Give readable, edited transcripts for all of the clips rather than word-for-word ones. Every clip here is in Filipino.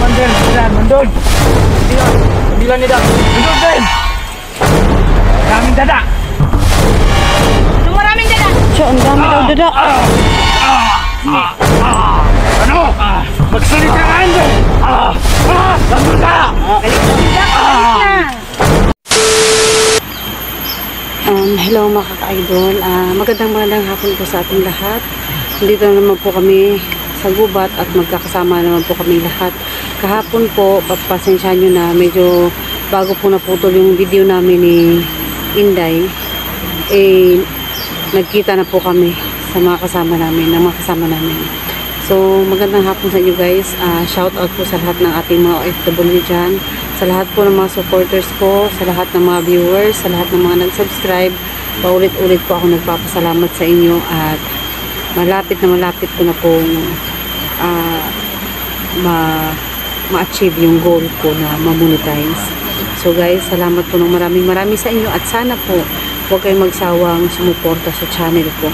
Mandel, mandol. Bilang ni dah. Mandol din. Maraming dada. Maraming dada. So, ang dami daw dada. Ano? Magsalita ka, Andel. Mandol ka. Hello mga kaka-idol. Magandang hapon po sa ating lahat. Dito naman po kami sa gubat at magkakasama naman po kami lahat. Kahapon po, pasensyahan nyo na medyo bago po naputol yung video namin ni Inday. Nagkita na po kami sa mga kasama namin, So, magandang hapon sa inyo guys. Shout out po sa lahat ng ating mga OFW dyan. Sa lahat po ng mga supporters ko, sa lahat ng mga viewers, sa lahat ng mga nag-subscribe. Paulit-ulit po ako nagpapasalamat sa inyo at malapit ko na pong ma-achieve yung goal ko na ma-monetize. So guys, salamat po ng maraming sa inyo at sana po huwag kayong magsawang sumuporta sa channel ko.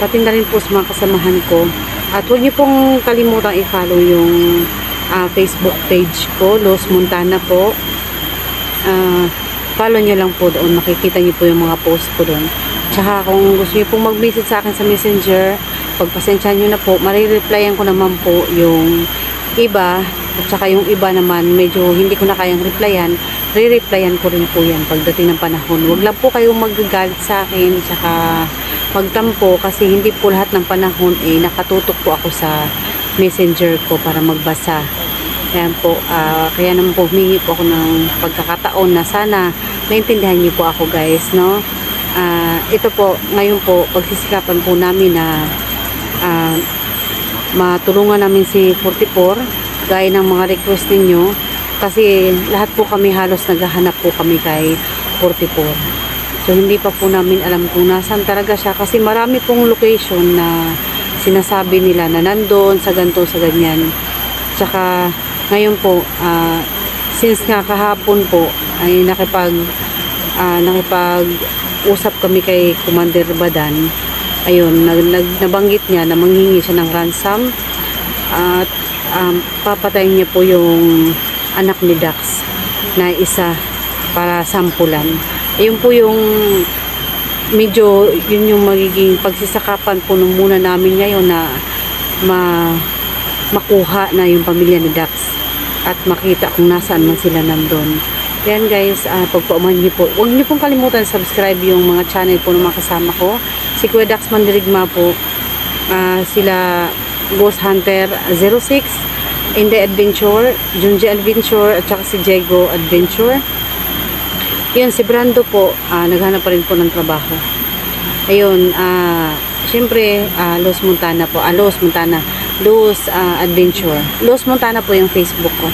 Pati na rin po sa mga kasamahan ko. At huwag niyo pong kalimutang i-follow yung Facebook page ko, Los Montana po. Follow nyo lang po doon. Makikita nyo po yung mga post ko doon. Tsaka kung gusto nyo pong mag-message sa akin sa Messenger, pagpasensyahan nyo na po, marireplyan ko naman po yung iba. At saka yung iba naman, medyo hindi ko na kayang replyan, re-replyan ko rin po yan pagdating ng panahon. Huwag lang po kayong magagalit sa akin, tsaka magtampo kasi hindi po lahat ng panahon nakatutok po ako sa Messenger ko para magbasa. Ayan po, kaya naman po humingi po ako ng pagkakataon na sana maintindihan niyo po ako guys, no? Ito po, ngayon po, pagsisikapan po namin na matulungan namin si 44 gaya ng mga request ninyo kasi lahat po kami halos naghahanap po kami kay 44. So hindi pa po namin alam kung nasaan talaga siya kasi marami pong location na sinasabi nila na nandoon sa ganito, sa ganyan. Tsaka ngayon po, since nga kahapon po ay nakipag-usap kami kay Commander Badan. Ayun, nabanggit niya na manghingi siya ng ransom at papatayin niya po yung anak ni Dax na isa para sampulan. Ayun po yung medyo yun yung magiging pagsisakapan po muna namin ngayon na makuha na yung pamilya ni Dax at makita kung nasaan man sila nandun. Yan guys, pagpauman niyo po, huwag niyo pong kalimutan subscribe yung mga channel po ng mga kasama ko. Si Kuya Dax Mandirigma po, sila Ghost Hunter 06, Inday Adventure, Junji Adventure, at saka si Diego Adventure. Yun, si Brando po, naghanap pa rin po ng trabaho. Ayun, syempre, Los Montana po, Los Adventure. Los Montana po yung Facebook ko.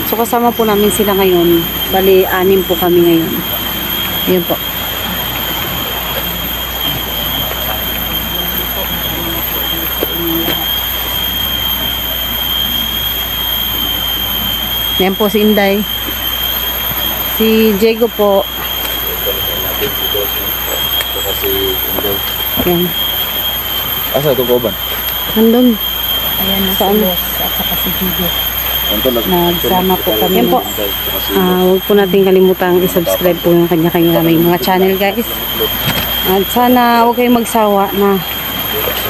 So, kasama po namin sila ngayon. Bali, 6 po kami ngayon. Ayun po. Yan po si Inday. Si Diego po. Yan. Asa ito po ba? Nandun. Ayan na si Los at saka si Diego. Nagsama po kami. Yan po. Huwag po natin kalimutang i-subscribe po yung kanya-kanya naming mga channel guys. At sana huwag kayong magsawa na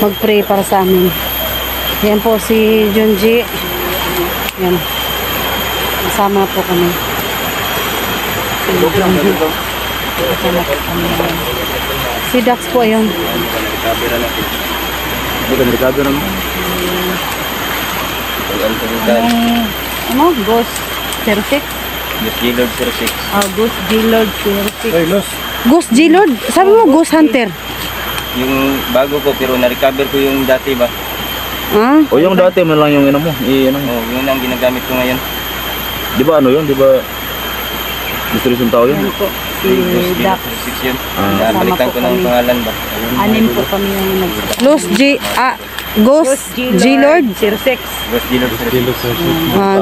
mag-pray para sa amin. Yan po si Junji. Yan. Nasama po kami. Si Dax po ayun. Ghost 06? Ghost G-Lord 06. Ghost G-Lord 06. Hey, Los. Ghost G-Lord? Sabi mo Ghost Hunter? Yung bago ko pero na-recover ko yung dati ba? O yung dati mo lang yung mo. Oh, yun ang ginagamit ko ngayon. Di ba ano yun? Di ba distribution tao yun? Yan po. Si Dax. 6 yun. Nabalitan ko ng pangalan ba? 6 po kami yung Ghost G-Lord 06. Ghost G-Lord 06.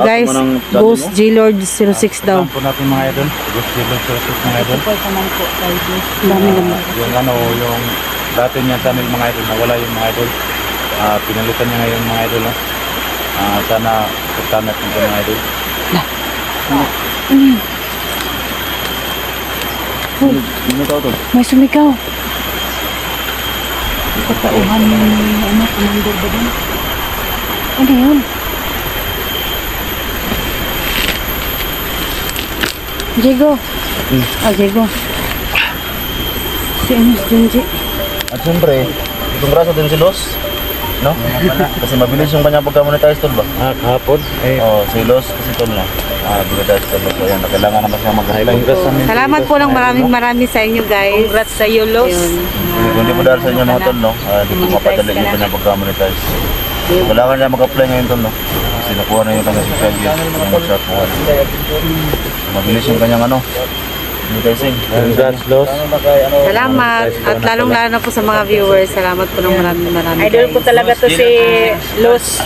Guys, Ghost G-Lord 06 daw. Saan po natin mga idol? Ghost G-Lord 06 mga idol. Ito po naman po kay Ghost. Dami naman. Yung dati niya channel mga idol, nawala yung mga idol. Pinalitan niya ngayon mga idol. Sana pagtanat ng mga idol. Ano tao to? May sumigaw. Katauhan ni ano, commander ba din? Ano yun? Diego. Diego. Si ano, si Junji. At siyempre, itong braso din si Los, no? Kasi mabilis yung kanyang pagka-monetize tol ba? Kahapon. Oo, si Los kasi tol na. Monetize tol. So yan, kailangan naman siya mag-highlight. Salamat po ng maraming sa inyo guys. Congrats sa iyo, Los. Yun. Kung hindi po dahil sa inyo mga tol, no? Hindi po mapadali yung kanyang pagka-monetize. Kailangan niya mag-apply ngayon tol, no? Kasi nakuha na yung kanyang social media, yung mag-shot po. Mabilis yung kanyang ano, monetizing. Congrats, Los. Salamat. At lalong-lalo na po sa mga viewers. Salamat po ng maraming Idol ko talaga to si Los.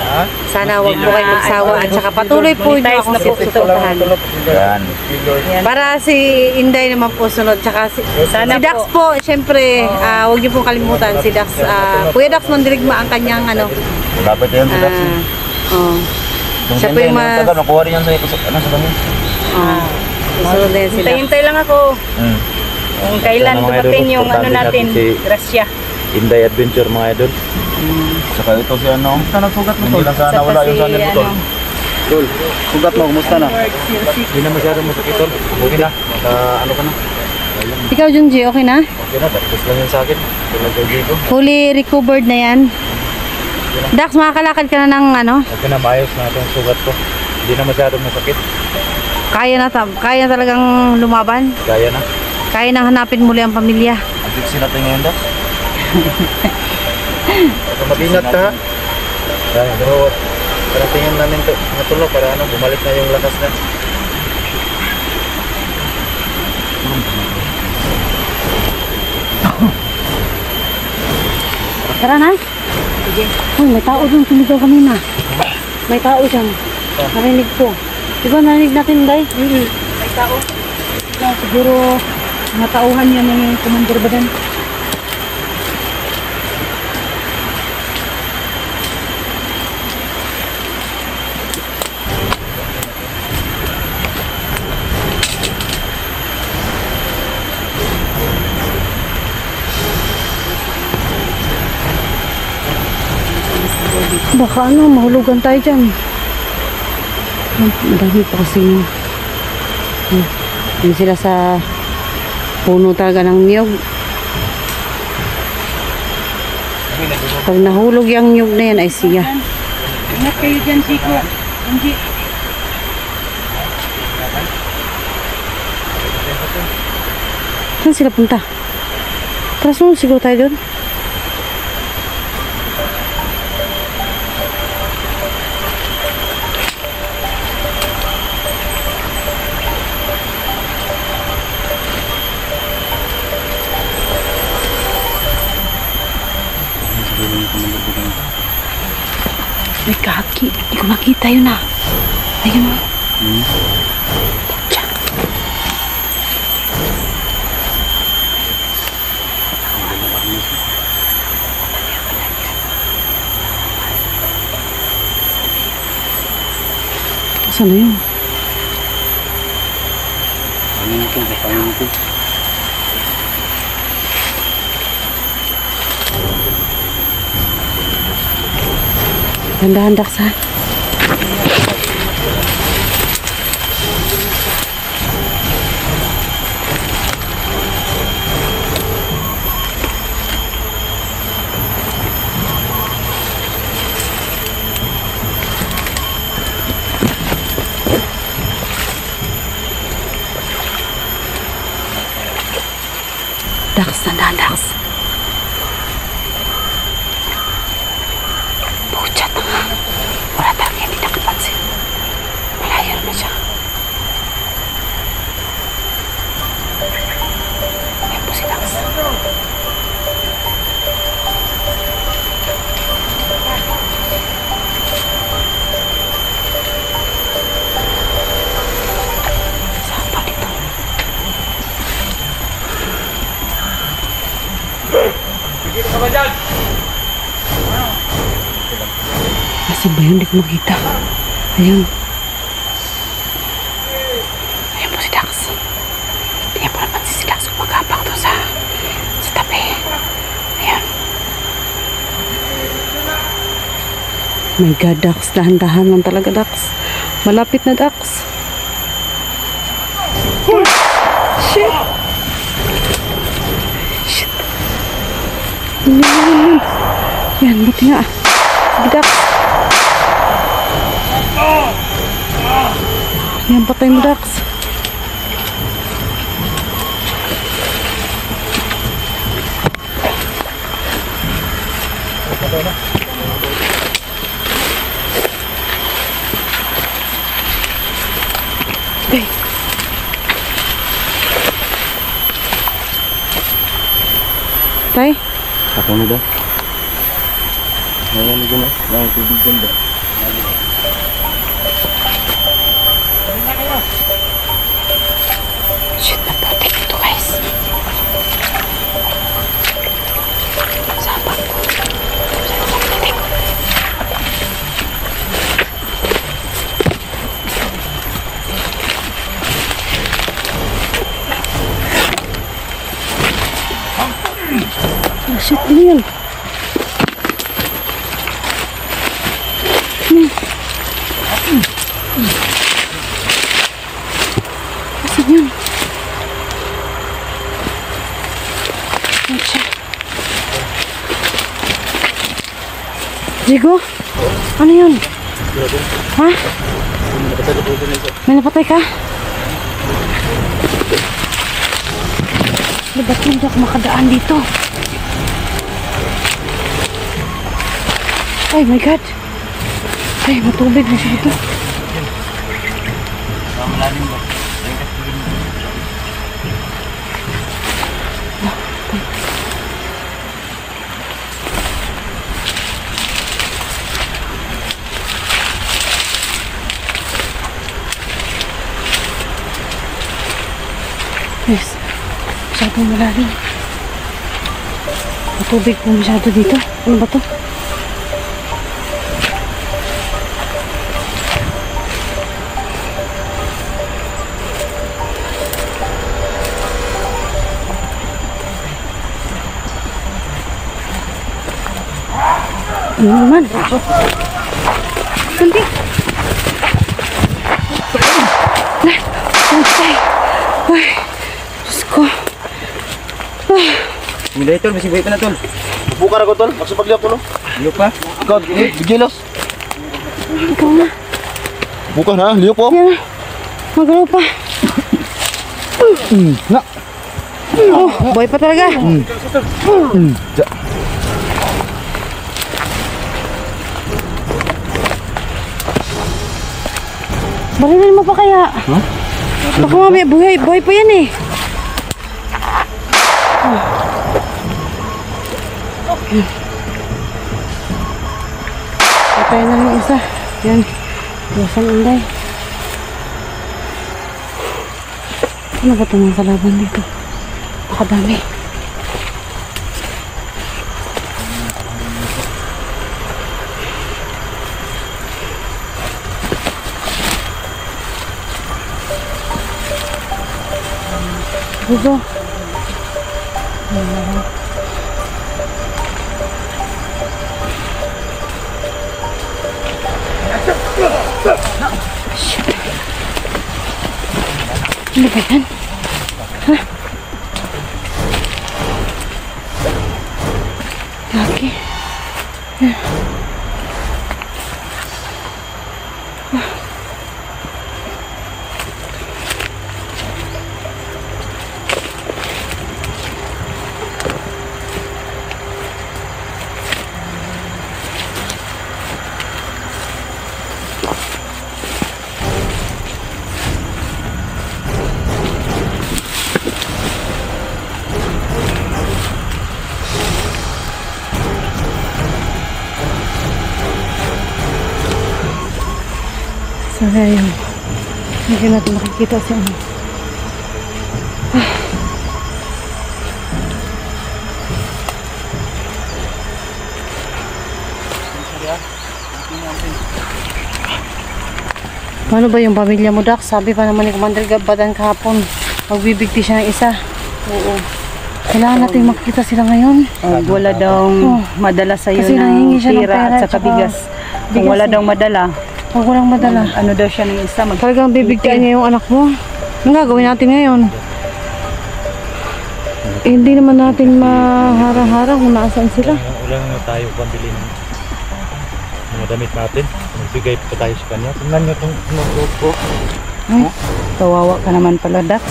Sana wag po kayo magsawa. At saka patuloy po nyo akong susuportahan. Yan. Para si Inday naman po sunod. Tsaka si Dax po, syempre, huwag niyo pong kalimutan. Si Dax, Kuya Dax Mandirigma ang kanyang ano. Malapit yan si Dax. Oh. Yung Siya po yung mas... taga, nakuha rin yan sa kanya. Sunod na yan si Dax. Hintay lang ako. Kung kailan Mga idol, dumating yung ano importante natin, natin si- grasya. Inday Adventure mga idol. Saka ito si ano. Hindi lang sana wala yung channel mo tol. Tol, sugat mo, kumusta na? Hindi na masyado masakit tol. Okay na. Ano ka na? Ikaw, Junji, okay na? Okay na. Tapos lang yan sa akin. Tulad kay Diego. Fully recovered na yan. Dax, makakalakad ka na ng ano? Okay na, maayos na itong sugat ko. Hindi na masyado masakit. Kaya talagang lumaban. Kaya na. Kaya nang hanapin muli ang pamilya. Ang fixin natin ngayon Dax. Mag-ingat ka. Kaya, pero paratingin namin ito natulog para ano, bumalik na yung lakas na. Tara na. Uy, may tao doon. Tumigaw kanina. May tao dyan. Narinig ko. Diba narinig natin, Day? May tao. Siguro, matauhan yan ng commander ba din? Baka ano, mahulugan tayo dyan. Ang dami pa kasi. Yun sila sa puno talaga ng niyog. Pag nahulog yung niyog na yan ay siya. Ingat kayo dyan, Chico. Hindi. Saan sila punta? Tara, sunod siguro tayo doon. May kaki. Hindi ko nakita yun ah. Ayun o. Tiyan. Saan na yun? Dahan-dahan, Dax, ha? Dax, dahan-dahan, Dax. Puchat na nga. Wala talaga, hindi nakapansin. Malayo naman siya. Ayan po si Dax. Saan pa dito? Asa ba yun? Hindi ko makita. Ayun. My God, Dax. Dahan-dahan lang talaga, Dax. Malapit na, Dax. Shit. Shit. Yan, buti nga. Sige, Dax. Yan, patay mo, Dax. Okay. Tay? Ako na daw. Ngayon dyan na. Tubig dyan daw. Shit, naputik ito, guys. Sapak ko. Naputik. Oh, shit, ano yun? Asan yun? Jigo? Ano yun? Ha? May napatay ka? Ba't hindi ako makadaan dito? Ay, my God! Ay, matubig na siya dito. Yes, masyadong malalim. Matubig po masyado dito. Ano ba to? Ano naman? Sandi! Ay! Ay! Diyos ko! Mila tol, masih buhay pa na tol. Buka na ko tol. Magsupagli ako no. Liyok pa. Ikaw, gigilos. Ikaw na. Buka na, liyok po. Yan. Magalaw pa. Na. Oh, boy pa talaga. Barilin mo pa kaya? Huh? Baka mamaya buhay pa yan eh. Patay na lang isa. Yan. Yasan Inday. Ano ba ito mga kalaban dito? Pakadami. Bugo. Shit. Ano ba yan? Ha? Lagi. So, ayun. Hindi natin makikita si ano. Paano ba yung pamilya mo, Dax? Sabi pa naman ni Commander Gabadan kahapon, magbibigti siya ng isa. Oo. Kailangan natin makita sila ngayon. Wala daw madala sa'yo Kasi ng nanghingi siya ng pira pera at at saka saka bigas. Kung wala daw madala, Huwag ko lang madala. ano daw siya ng isa, Talagang bibigyan niya yung anak mo. Anong gagawin natin ngayon? Eh, hindi naman natin mahara-hara kung nasaan sila. Wala na tayo pambili ng mga damit natin. Magbigay pa tayo sa kanya. Tingnan nyo itong notebook ko. Kawawa ka naman pala, Dax.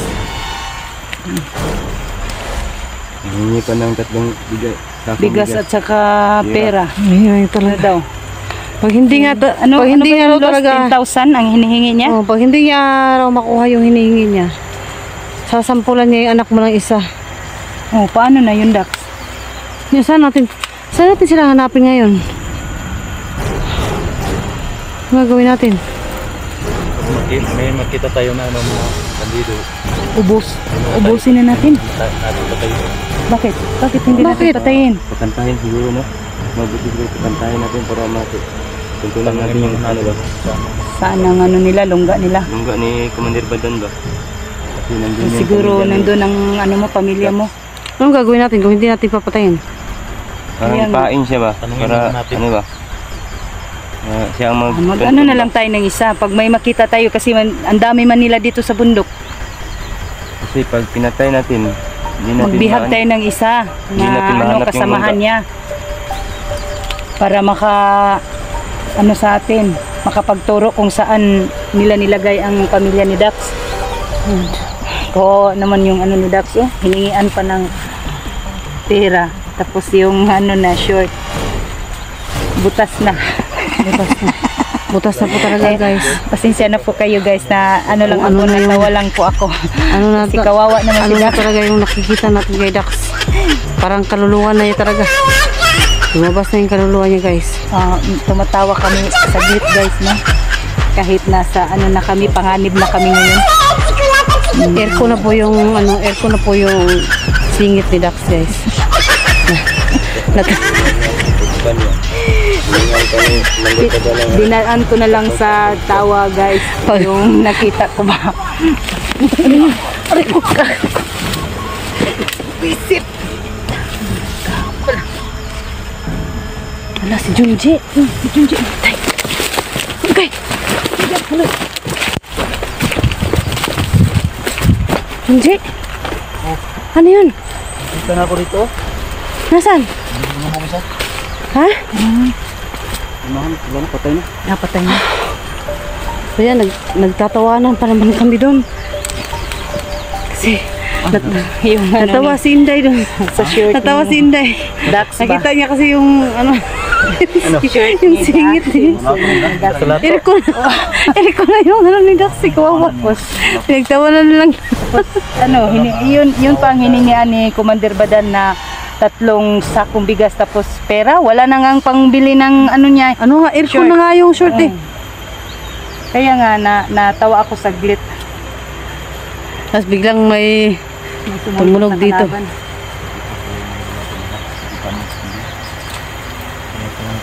Hingi pa ng tatlong Bigas at saka pera. Ay, Ano talaga. daw? Pag hindi nga, Ano, pag hindi ano ba nga yung raw talaga, 10,000 ang hinihingi niya? oh, pag hindi niya raw makuha yung hinihingi niya, sasampulan niya yung anak mo ng isa. Oh, paano na yun, Dax? Yun, saan natin sila hanapin ngayon? Ano gagawin natin? May makita tayo na ano mga bandido. Ubusin na natin. Natin ba tayo? Bakit? Bakit hindi Bakit? natin patayin? Pakantahin siguro, no? Mabuti siguro pakantahin natin para tuntunan natin yung ano ba? Saan ang ano nila, lungga nila? Nungga ni Commander Badan ba? Kasi nandun yung Siguro pamilya niya. nandun ang ano mo, pamilya mo. Anong gagawin natin kung hindi natin papatayin? Parang Ayan. pain siya ba? Tanungin Para natin. ano ba? Siya ang Ano na lang tayo ng isa. Pag may makita tayo kasi ang dami man nila dito sa bundok. Kasi pag pinatay natin, hindi natin Magbihag tayo ng isa Hindi natin na ano, mahanap yung kasamahan lungga. niya. Para ano sa atin, makapagturo kung saan nila nilagay ang pamilya ni Dax. Ko naman yung ano ni Dax, hiningian pa ng pera. Tapos yung ano na short, butas na. Butas na po talaga, guys. Pasensya na po kayo guys na ano lang Kung ano ako, na yun. natawa lang po ako. Ano na Kasi kawawa naman ano si na Dax. talaga yung nakikita natin kay Dax. Parang kaluluwa na niya talaga. Lumabas na yung kaluluwa niya, guys. Tumatawa kami saglit guys, no? Kahit nasa ano na kami, panganib na kami ngayon. Aircon na po yung aircon na po yung singit ni Dax, guys. Dinaan ko na lang sa tawa guys, yung nakita ko ba. Visit. Wala si Junji. Si Junji. Tay. Okay. Junji? Ano yun? Ito na ako dito. Nasaan? Ha? Wala na, patay na. Napatay niya. Kaya nagtatawanan pa naman kami doon. Kasi Yung ano natawa si Inday doon. sa shirt Natawa ni si Inday. Dax ba? Nakita niya kasi yung Shirt yung ni singit eh. Eriko na yung ni Dax, si kawawa. Pinagtawanan na lang. Ano, yun pa ang hiningian ni Commander Badan na 3 sakong bigas tapos pera. Wala na nga ang pangbili ng ano niya. Ano nga, aircon na nga yung short eh. Kaya nga natawa ako saglit. Tapos biglang may tumunog na dito. kalaban.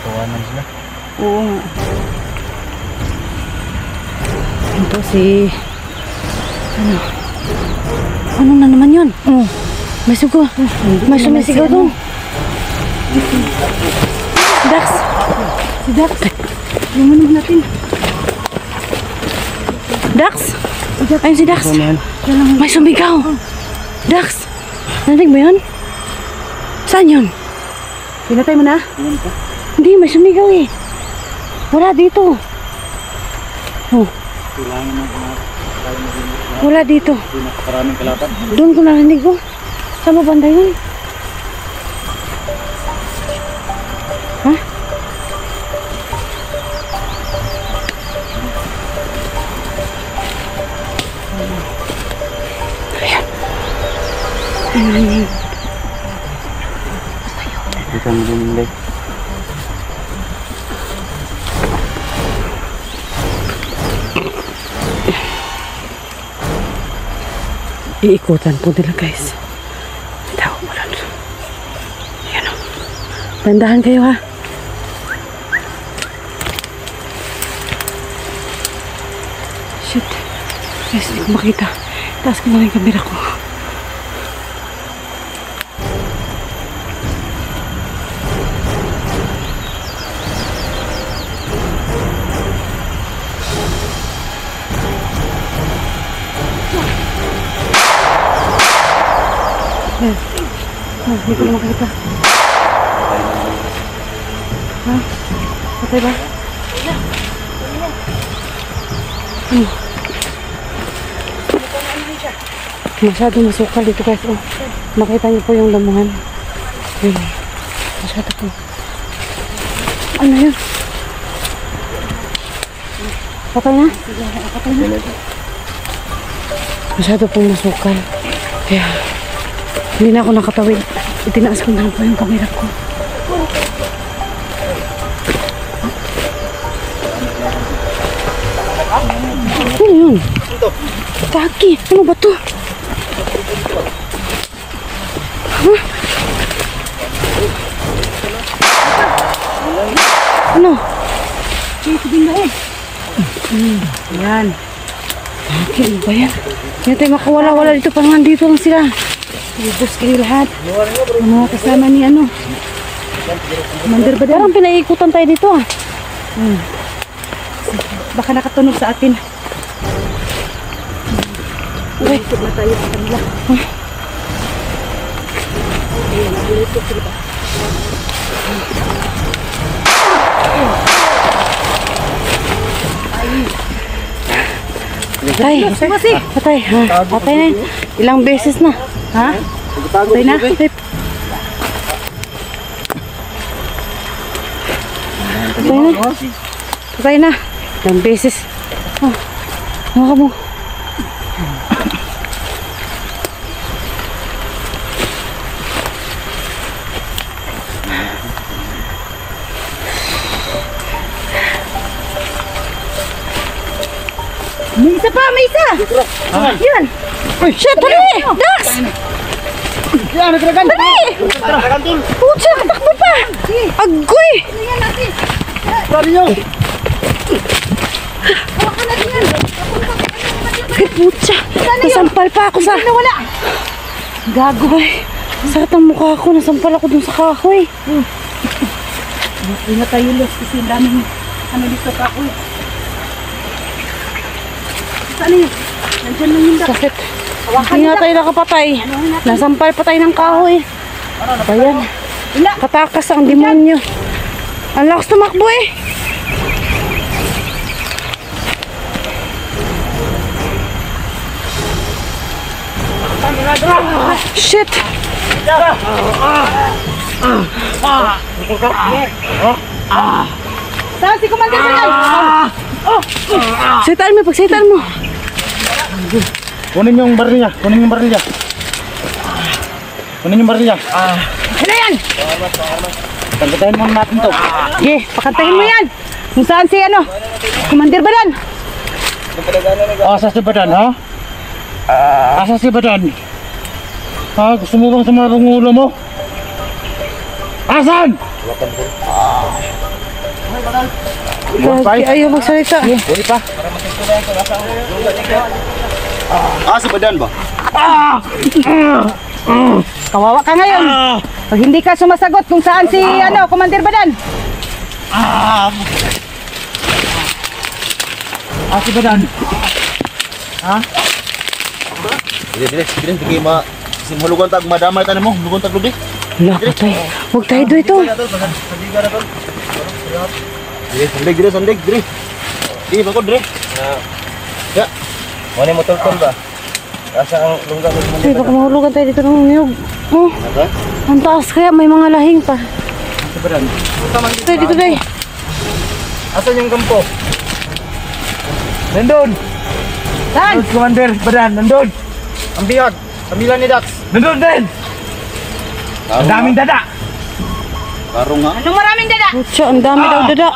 Tawanan sila. Oo nga. Ito si... Ano na naman yun? May sugo. May sumisigaw doon. Dax! Si Dax! Yung naman natin. Dax! Ayun si Dax! May sumigaw! Dax! Narinig mo yun? Saan yun? Pinatay mo na? Hindi, may sumigaw eh. Wala dito. Oh. Wala dito. Maraming kalaban. Doon ko narinig ko. Saan ba banda yun? Ha? Ayan. Kita mo din Inday. Iikutan po nila guys. Tao mo lang. Ayan o. Tandahan kayo ha. Shit. Guys, hindi ko makita. Taas ko na lang yung kamera ko. Hindi ko na makita. Ha? Patay ba? Masyado masukal dito guys. Oh, makita niyo po yung lamuhan. Ayun. Masyado po. Ano yun? Patay na? Patay na. Masyado pong masukal. Kaya hindi na ako nakatawid. Itinaas ko na po yung camera ko. Ano yun? Kaki. Ano ba to? Huh? Ano? Yan. Kaki, ano ba yan? Hindi tayo makawala-wala dito. Parang nandito lang sila. Ubus kayo lahat. Ang mga kasama ni ano. Commander ba? Parang pinaikutan tayo dito ah. Baka nakatunog sa atin. Uy, na tayo sa kanila. Patay. Patay. Ha? Patay na yun. Ilang beses na. Ha? Patay na. Patay. Patay na. Patay na. Ilang beses. Oh. Mga mo. May isa pa, may isa! Yan! Shit, dali! Dax! Yan, nagdragan! Dali! Pucha, takbo pa! Agoy! Sorry nyo! Ay, pucha! Nasampal pa ako sa... Wala! Gago ba? Sakit ang mukha ko. Nasampal ako dun sa kahoy. Ingat tayo, Los, kasi daming ano dito kahoy. Saan yun? Nandiyan lang yung sakit. Hindi nga tayo nakapatay. Nasampal pa tayo ng kahoy. Ayan. Katakas ang demonyo. Ang lakas tumakbo eh. Shit! Saan si Commander mo yan? Saitaan mo, pagsaitaan mo. Kunin yung baril niya. Kunin yung baril niya. Kunin yung baril niya. Ano yan? Pagkatayin muna natin to. Sige, pakantahin mo yan. Kung saan si ano? Commander Badan. Asa si Badan, ha? Asa si Badan? Ha? Gusto mo bang sumarang ulo mo? Asan? Lagi ayaw magsalita. Pwede pa. Si Badan ba? Kawawa ka ngayon. Pag hindi ka sumasagot kung saan si ano, Commander Badan. Si Badan. Dili, ma. Simhulugan tag madamay tayo mo. Hulugan tag lubi. Wala ka tayo. Huwag tayo dito. Dili, sandig, dili. Di, bakod, dili. Ya. Wala mo tol ba? Asa ang lungga mo? Ay, baka mahulugan tayo dito ng niyog. Oh, ang taas kaya may mga lahing pa. Si Badan. Tayo dito tayo. Asan yung kampo? Nandun! Saan? Commander Badan, nandun! Ang biyag! Kamila ni Dax! Nandun din! Ang daming dada! Karong ha? Anong maraming dada? Pucha, ang dami daw dada.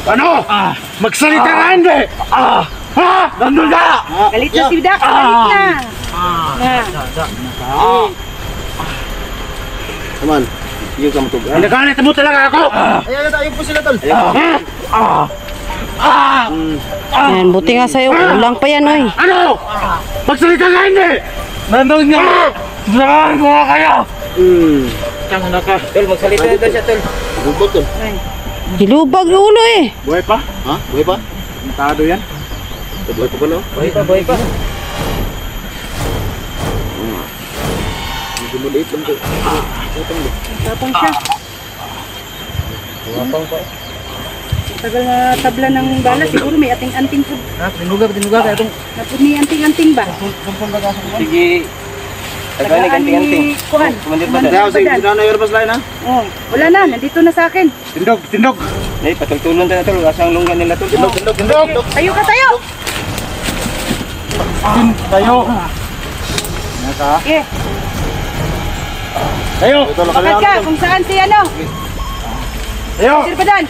Ano? Magsalita ka hindi! Nandun ka! Galit na si Dax, galit na. Saman, yung kamutog. Nagalit mo talaga ako! Ayan, tayo po sila tol. Yan, buti nga sa'yo. Ulang pa yan, oy. Ano? Magsalita ka hindi! Nandun nga! Saan ko nga kayo! Tama na ka. Tol, magsalita na siya, tol. Bubot tol. Hilubag yung ulo eh. Buhay pa? Ha? Buhay pa? Matado yan. Buhay pa pala. Buhay pa, buhay pa. Tapang siya. Tagal na tabla ng bala, siguro may ating-anting po. Tinuga kaya itong... May anting-anting ba? Sige. Tagaan ni Kuhan. Kumandir ba Kaya sige, sinana yung bas lain ha? Oh, wala na, nandito na sa akin. Tindog. Nay, patultulan tayo tol. Asang lunggan nila tol. Tindog. Tayo ka tayo! Tayo. Okay, Tayo. bakit ka kung saan si ano? Tayo. Sir Padan.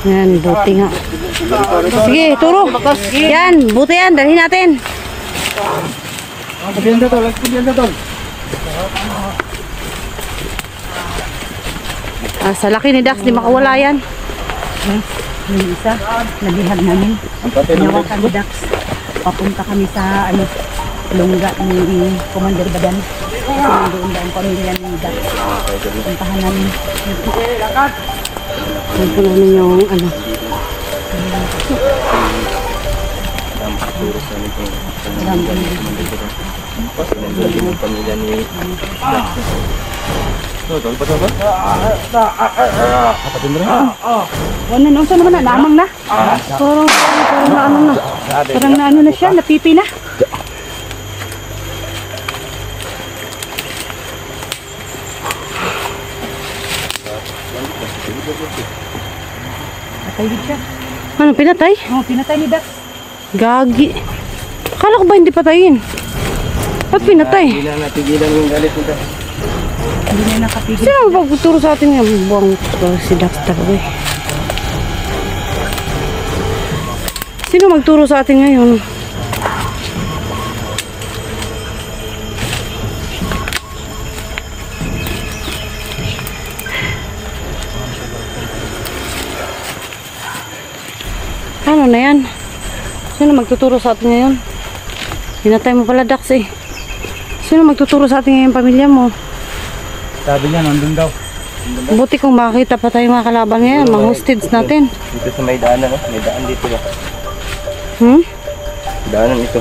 Yan, buti nga. Sige, turo. Yan, buti yan. Dalhin natin. Sabihan na tol. Sa laki ni Dax, di makawala yan. Yung isa, nabihag namin. Nawakan ni Dax. Papunta kami sa ano, lungga ni Commander Badan. Kasi nandoon daw ang pamilya ni Dax. Puntahan namin. Punta namin yung ano. Pamilya ni Wala na, unsa naman na, namang na. Parang na ano na. Parang na ano na siya, napipi na. Patay din siya. Ano, pinatay? Oh, pinatay ni Dax. Gagi. Akala ko ba hindi patayin? Ba't pinatay? Hindi na natigilan yung galit nito. Hindi na nakapigil. Sino ang magtuturo sa atin yung buwang si Dax talaga eh? Sino magturo sa atin ngayon? Ano na yan? Sino magtuturo sa atin ngayon? Hinatay mo pala, Dax eh. Sino magtuturo sa atin ngayon, pamilya mo? Sabi niya, nandun daw. Buti kung makita pa tayo mga kalaban ngayon, mga hostage natin. Dito sa may daanan, no? May daan dito ba? Daanan ito.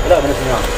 Wala ba na siya?